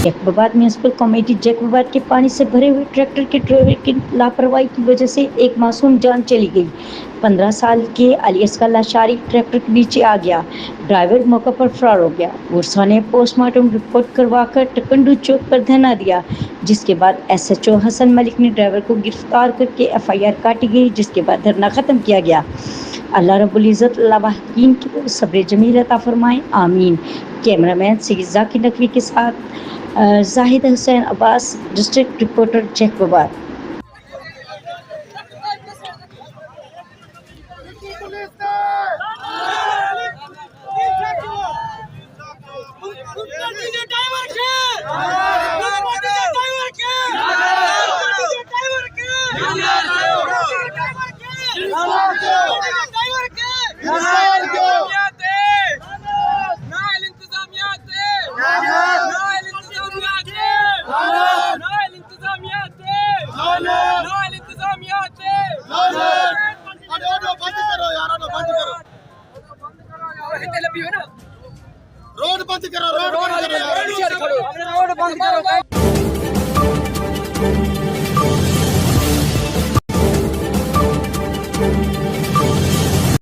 Jacobabad municipal committee Jacobabad के पानी से भरे हुए ट्रैक्टर के ड्राइवर की लापरवाही की वजह से एक मासूम जान चली गई। 15 साल के अलियास का लाचारी ट्रैक्टर के नीचे आ गया। ड्राइवर मौके पर फरार हो गया। उर्सा ने पोस्टमार्टम रिपोर्ट करवाकर टकंडू चौक पर धरना दिया, जिसके बाद SHO हसन मलिक ने ड्राइवर को गिरफ्तार करके FIR काटी गई, जिसके बाद धरना खत्म किया गया। अल्लाह रब्बुल इज़्ज़त लावाहिकीन की सब्र जमील अता फरमाए, आमीन। कैमरामैन सईद ज़ाकिर नकवी के साथ Zahid Hussain Abbas, district reporter Jacobabad. Road बंद करो, रोड बंद करो।